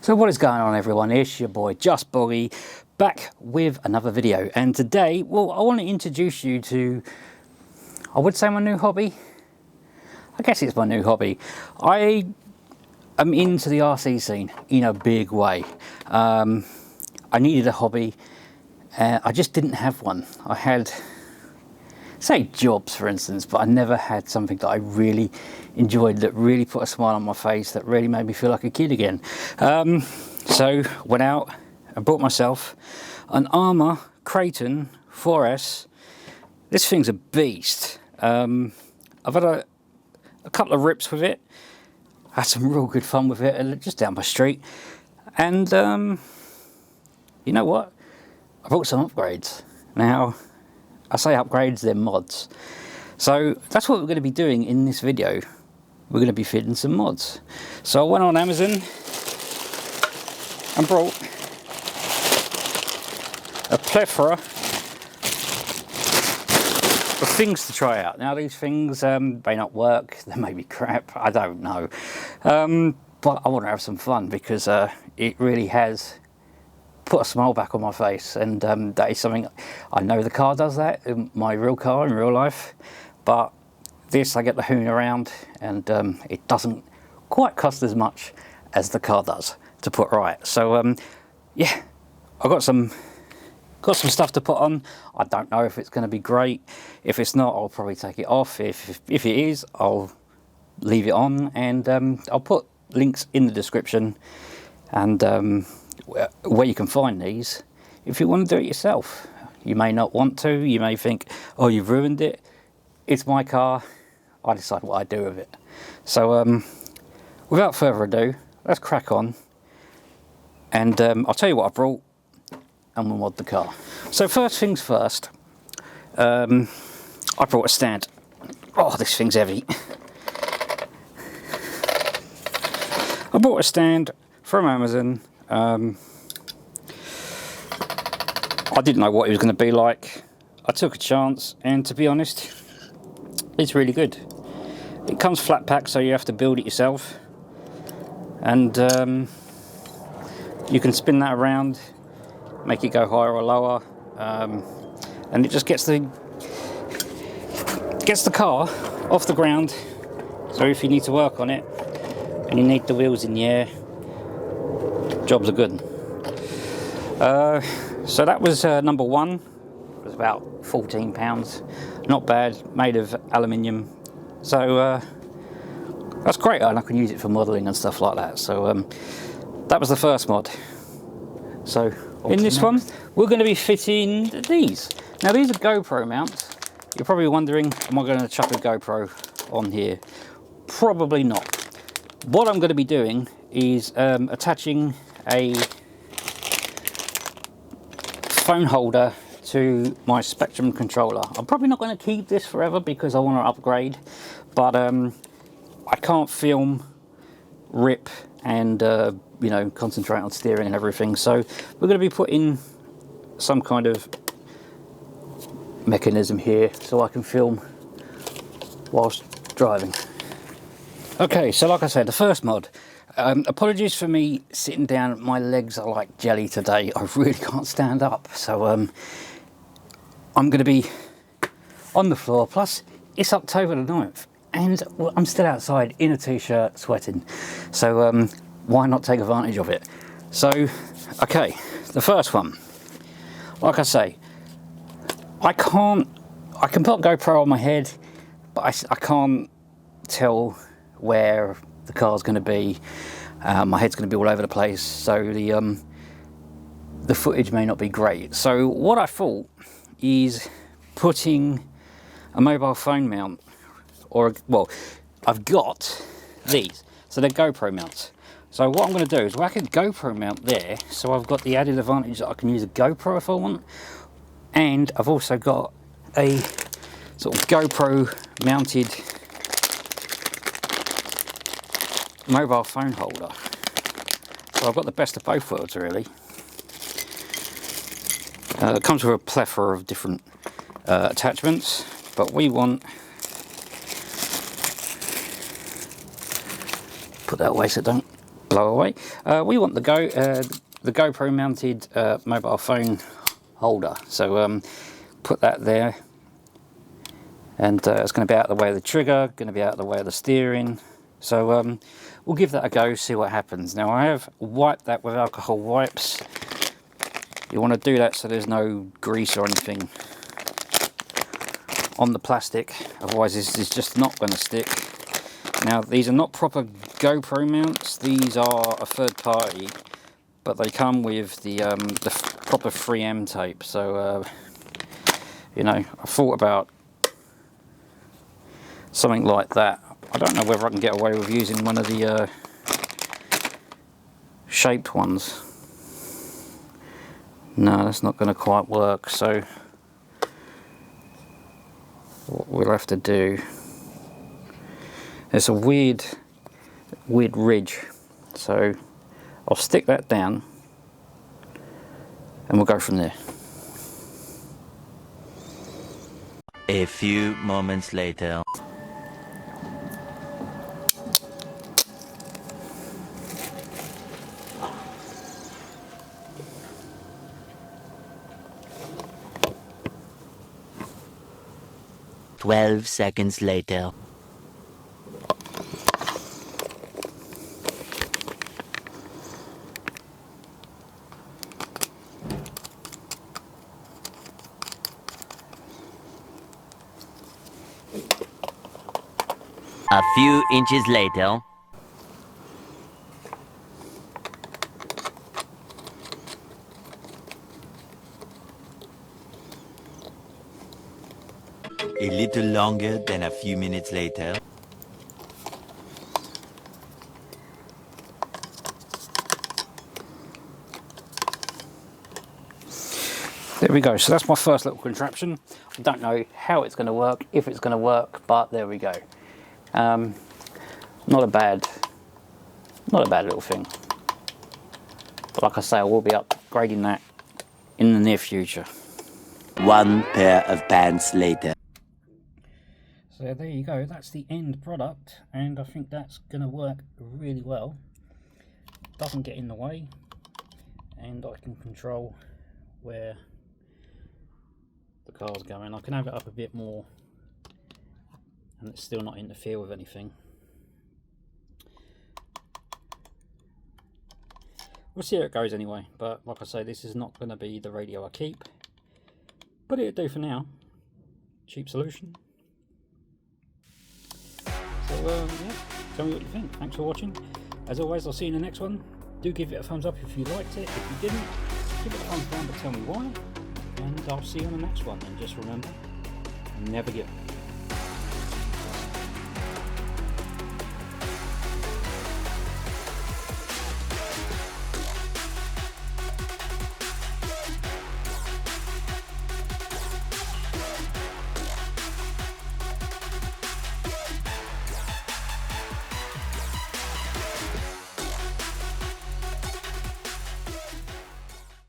So what is going on, everyone? It's your boy Just Boggy, back with another video. And today, well, I want to introduce you to, I would say, my new hobby. I guess it's my new hobby. I am into the RC scene in a big way. I needed a hobby. I just didn't have one. I had, say, jobs, for instance, but I never had something that I really enjoyed, that really put a smile on my face, that really made me feel like a kid again. So went out and bought myself an Armour Creighton 4S. This thing's a beast. I've had a couple of rips with it. Had some real good fun with it, just down my street. And you know what? I brought some upgrades. Now, I say upgrades, they're mods. So that's what we're going to be doing in this video. We're going to be fitting some mods. So I went on Amazon and brought a plethora of things to try out. Now these things may not work, they may be crap, I don't know. But I want to have some fun because it really has put a smile back on my face, and that is something I know the car does that in my real car in real life, but this I get the hoon around, and it doesn't quite cost as much as the car does to put right. So yeah, I got some stuff to put on. I don't know if it's going to be great. If it's not, I'll probably take it off. If it is, I'll leave it on, and I'll put links in the description and where you can find these if you want to do it yourself. You may not want to, you may think, oh, you've ruined it. It's my car, I decide what I do with it. So without further ado, let's crack on, and I'll tell you what I brought and we'll mod the car. So first things first, I brought a stand. Oh, this thing's heavy. I bought a stand from Amazon. I didn't know what it was going to be like. I took a chance, and to be honest, it's really good. It comes flat pack, so you have to build it yourself, and you can spin that around, make it go higher or lower, and it just gets the car off the ground. So if you need to work on it and you need the wheels in the air, jobs are good. So that was number one. It was about £14, not bad, made of aluminium. So that's great, and I can use it for modelling and stuff like that. So that was the first mod. So in this one, we're going to be fitting these. Now these are GoPro mounts. You're probably wondering, am I going to chuck a GoPro on here? Probably not. What I'm going to be doing is attaching a phone holder to my Spektrum controller. I'm probably not going to keep this forever because I want to upgrade, but I can't film, rip, and you know, concentrate on steering and everything. So we're going to be putting some kind of mechanism here so I can film whilst driving. Okay, so like I said, the first mod. Apologies for me sitting down, my legs are like jelly today. I really can't stand up, so I'm going to be on the floor. Plus it's October the 9th and I'm still outside in a t-shirt sweating, so why not take advantage of it? So okay, the first one, like I say, I can put GoPro on my head, but I can't tell where the car's going to be. My head's going to be all over the place, so the footage may not be great. So what I thought is putting a mobile phone mount, or well, I've got these, so they're GoPro mounts. So what I'm going to do is whack a GoPro mount there, so I've got the added advantage that I can use a GoPro if I want, and I've also got a sort of GoPro mounted mobile phone holder. So I've got the best of both worlds, really. It comes with a plethora of different attachments, but we want, put that away so it don't blow away. We want the GoPro mounted mobile phone holder, so put that there, and it's going to be out of the way of the trigger, going to be out of the way of the steering, so we'll give that a go, see what happens. Now I have wiped that with alcohol wipes. You want to do that so there's no grease or anything on the plastic, otherwise this is just not going to stick. Now these are not proper GoPro mounts, these are a third party, but they come with the proper 3M tape, so you know, I thought about something like that. I don't know whether I can get away with using one of the shaped ones. No, that's not going to quite work, so what we'll have to do, there's a weird ridge, so I'll stick that down and we'll go from there. A few moments later. "12 seconds later." A few inches later. A little longer than a few minutes later. There we go, so that's my first little contraption. I don't know how it's going to work, if it's going to work, but there we go. Not a bad little thing. But like I say, I will be upgrading that in the near future. One pair of pants later. So there you go, that's the end product, and I think that's going to work really well. Doesn't get in the way, and I can control where the car's going. I can have it up a bit more and it's still not interfere with anything. We'll see how it goes anyway, but like I say, this is not going to be the radio I keep, but it'll do for now. Cheap solution. So yeah, tell me what you think. Thanks for watching. As always, I'll see you in the next one. Do give it a thumbs up if you liked it. If you didn't, give it a thumbs down but tell me why. And I'll see you on the next one. And just remember, never give up.